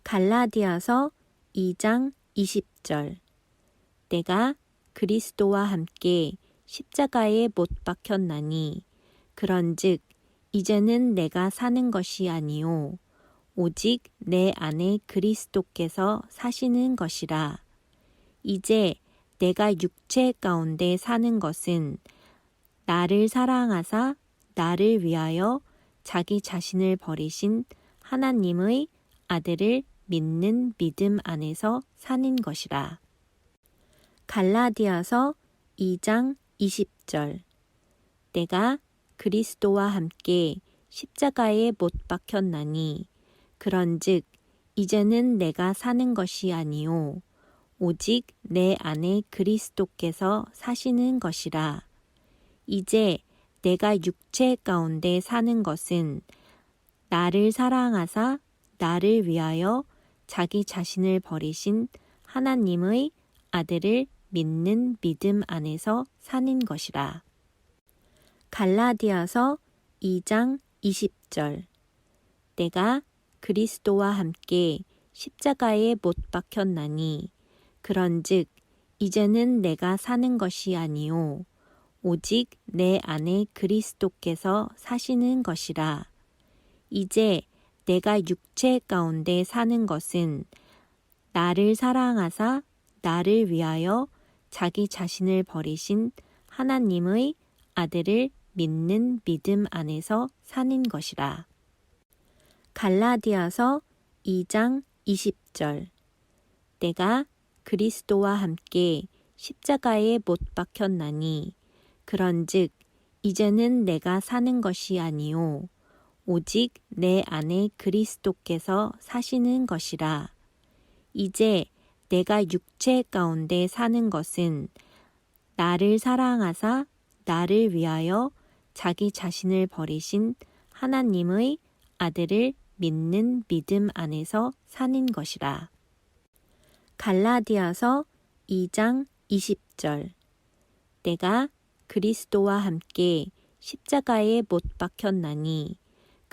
갈라디아서 2장 20절. 내가 그리스도와 함께 십자가에 못 박혔나니 그런즉 이제는 내가 사는 것이 아니요 오직 내 안에 그리스도께서 사시는 것이라. 이제 내가 육체 가운데 사는 것은 나를 사랑하사 나를 위하여 자기 자신을 버리신 하나님의 아들을 믿는 믿음 안에서 사는 것이라. 갈라디아서 2장 20절. 내가 그리스도와 함께 십자가에 못 박혔나니 그런즉 이제는 내가 사는 것이 아니요 오직 내 안에 그리스도께서 사시는 것이라. 이제 내가 육체 가운데 사는 것은 나를 사랑하사 나를 위하여 자기 자신을 버리신 하나님의 아들을 믿는 믿음 안에서 사는 것이라. 갈라디아서 2장 20절. 내가 그리스도와 함께 십자가에 못 박혔나니 그런즉 이제는 내가 사는 것이 아니요 오직 내 안에 그리스도께서 사시는 것이라. 이제 내가 육체 가운데 사는 것은 나를 사랑하사 나를 위하여 자기 자신을 버리신 하나님의 아들을 믿는 믿음 안에서 사는 것이라. 갈라디아서 2장 20절. 내가 그리스도와 함께 십자가에 못 박혔나니 그런즉 이제는 내가 사는 것이 아니요 오직 내 안에 그리스도께서 사시는 것이라. 이제 내가 육체 가운데 사는 것은 나를 사랑하사 나를 위하여 자기 자신을 버리신 하나님의 아들을 믿는 믿음 안에서 사는 것이라. 갈라디아서 2장 20절. 내가 그리스도와 함께 십자가에 못 박혔나니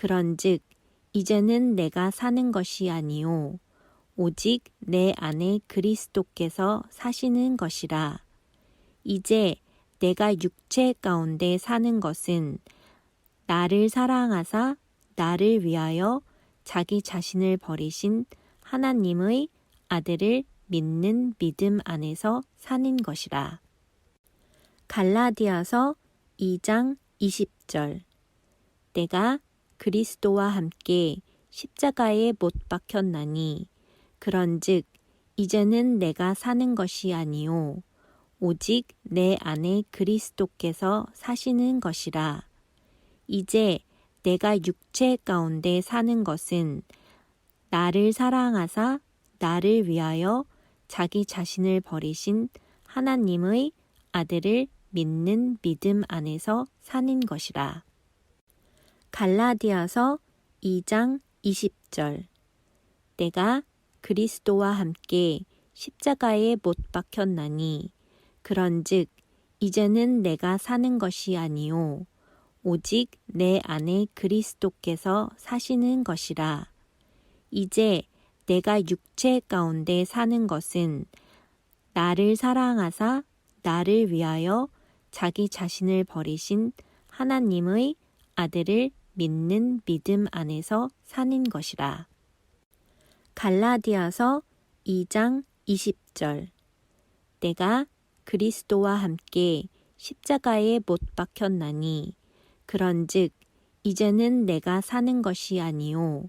그런즉 이제는 내가 사는 것이 아니요 오직 내 안에 그리스도께서 사시는 것이라. 이제 내가 육체 가운데 사는 것은 나를 사랑하사 나를 위하여 자기 자신을 버리신 하나님의 아들을 믿는 믿음 안에서 사는 것이라. 갈라디아서 2장 20절. 내가 그리스도와 함께 십자가에 못 박혔나니 그런즉 이제는 내가 사는 것이 아니요 오직 내 안에 그리스도께서 사시는 것이라. 이제 내가 육체 가운데 사는 것은 나를 사랑하사 나를 위하여 자기 자신을 버리신 하나님의 아들을 믿는 믿음 안에서 사는 것이라. 갈라디아서 2장 20절. 내가 그리스도와 함께 십자가에 못 박혔나니 그런즉 이제는 내가 사는 것이 아니요 오직 내 안에 그리스도께서 사시는 것이라. 이제 내가 육체 가운데 사는 것은 나를 사랑하사 나를 위하여 자기 자신을 버리신 하나님의 아들을 믿는 믿음 안에서 사는 것이라. 갈라디아서 2장 20절. 내가 그리스도와 함께 십자가에 못 박혔나니 그런즉 이제는 내가 사는 것이 아니요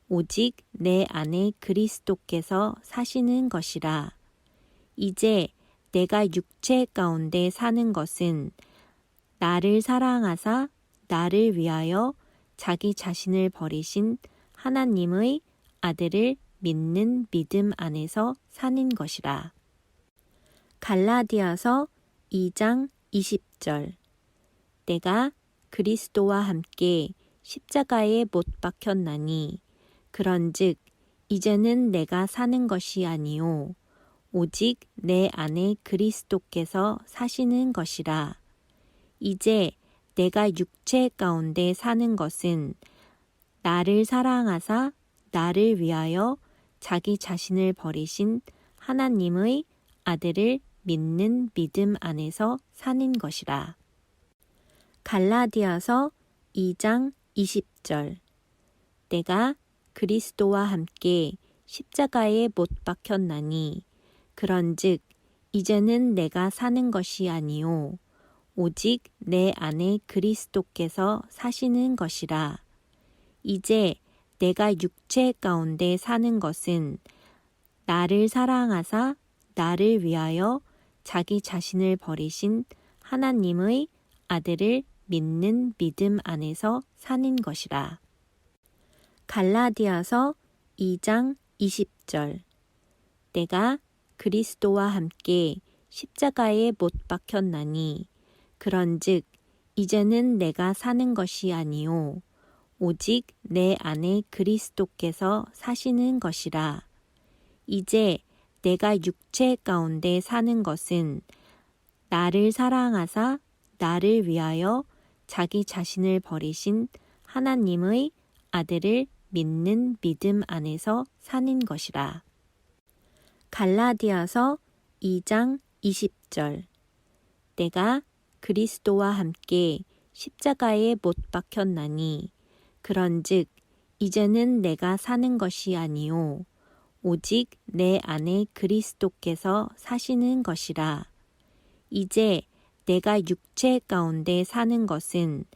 오직 내 안에 그리스도께서 사시는 것이라. 이제 내가 육체 가운데 사는 것은 나를 사랑하사 나를 위하여 자기 자신을 버리신 하나님의 아들을 믿는 믿음 안에서 사는 것이라. 갈라디아서 2장 20절. 내가 그리스도와 함께 십자가에 못 박혔나니 그런즉 이제는 내가 사는 것이 아니요 오직 내 안에 그리스도께서 사시는 것이라. 이제 내가 육체 가운데 사는 것은 나를 사랑하사 나를 위하여 자기 자신을 버리신 하나님의 아들을 믿는 믿음 안에서 사는 것이라. 갈라디아서 2장 20절. 내가 그리스도와 함께 십자가에 못 박혔나니 그런즉 이제는 내가 사는 것이 아니요 오직 내 안에 그리스도께서 사시는 것이라. 이제 내가 육체 가운데 사는 것은 나를 사랑하사 나를 위하여 자기 자신을 버리신 하나님의 아들을 믿는 믿음 안에서 사는 것이라. 갈라디아서 2장 20절. 내가 그리스도와 함께 십자가에 못 박혔나니 그런즉 이제는 내가 사는 것이 아니요 오직 내 안에 그리스도께서 사시는 것이라. 이제 내가 육체 가운데 사는 것은 나를 사랑하사 나를 위하여 자기 자신을 버리신 하나님의 아들을 믿는 믿음 안에서 사는 것이라. 갈라디아서 2장 20절. 내가 그리스도와 함께 십자가에 못 박혔나니 그런즉 이제는 내가 사는 것이 아니요 오직 내 안에 그리스도께서 사시는 것이라. 이제 내가 육체 가운데 사는 것은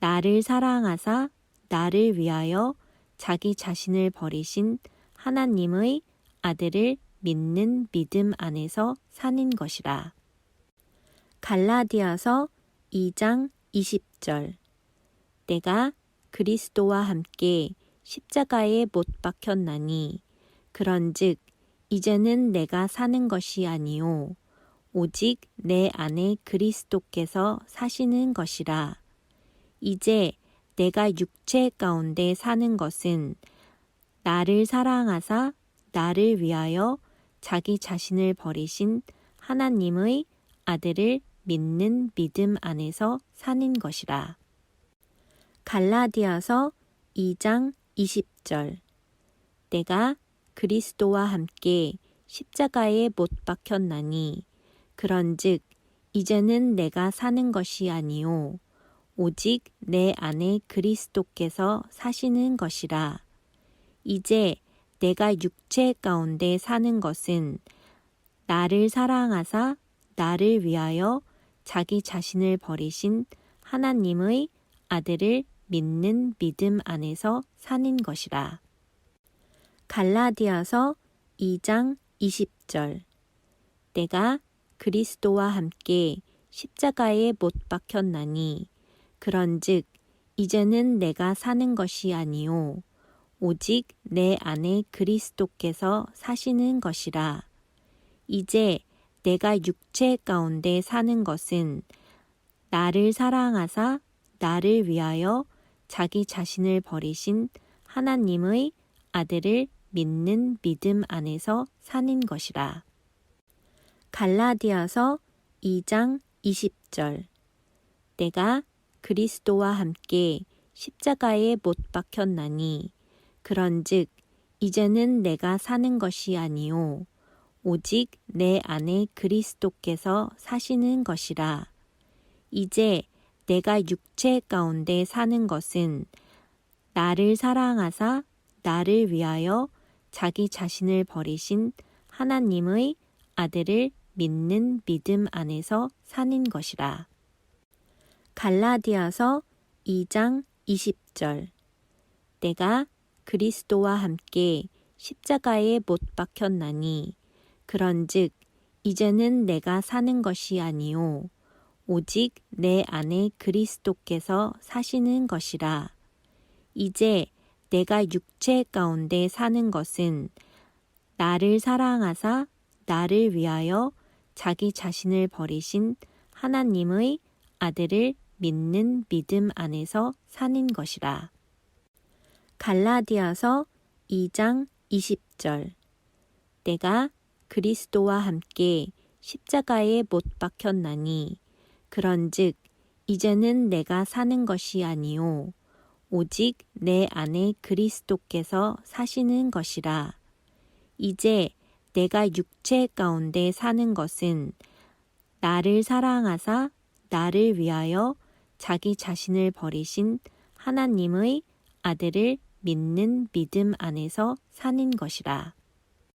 나를 사랑하사 나를 위하여 자기 자신을 버리신 하나님의 아들을 믿는 믿음 안에서 사는 것이라. 갈라디아서 2장 20절. 내가 그리스도와 함께 십자가에 못 박혔나니 그런즉 이제는 내가 사는 것이 아니요 오직 내 안에 그리스도께서 사시는 것이라. 이제 내가 육체 가운데 사는 것은 나를 사랑하사 나를 위하여 자기 자신을 버리신 하나님의 아들을 믿는 믿음 안에서 사는 것이라. 갈라디아서 2장 20절. 내가 그리스도와 함께 십자가에 못 박혔나니 그런즉 이제는 내가 사는 것이 아니요 오직 내 안에 그리스도께서 사시는 것이라. 이제 내가 육체 가운데 사는 것은 나를 사랑하사 나를 위하여 자기 자신을 버리신 하나님의 아들을 믿는 믿음 안에서 사는 것이라. 갈라디아서 2장 20절. 내가 그리스도와 함께 십자가에 못 박혔나니 그런즉 이제는 내가 사는 것이 아니요 오직 내 안에 그리스도께서 사시는 것이라. 이제 내가 육체 가운데 사는 것은 나를 사랑하사 나를 위하여 자기 자신을 버리신 하나님의 아들을 믿는 믿음 안에서 사는 것이라. 갈라디아서 2장 20절. 내가 그리스도와 함께 십자가에 못 박혔나니 그런즉 이제는 내가 사는 것이 아니요 오직 내 안에 그리스도께서 사시는 것이라. 이제 내가 육체 가운데 사는 것은 나를 사랑하사 나를 위하여 자기 자신을 버리신 하나님의 아들을 믿는 믿음 안에서 사는 것이라. 갈라디아서 2장 20절. 내가 그리스도와 함께 십자가에 못 박혔나니 그런즉 이제는 내가 사는 것이 아니요 오직 내 안에 그리스도께서 사시는 것이라. 이제 내가 육체 가운데 사는 것은 나를 사랑하사 나를 위하여 자기 자신을 버리신 하나님의 아들을 믿는 믿음 안에서 사는 것이라. 갈라디아서 2장 20절. 내가 그리스도와 함께 십자가에 못 박혔나니 그런즉 이제는 내가 사는 것이 아니요 오직 내 안에 그리스도께서 사시는 것이라. 이제 내가 육체 가운데 사는 것은 나를 사랑하사 나를 위하여 자기 자신을 버리신 하나님의 아들을 믿는 믿음 안에서 사는 것이라.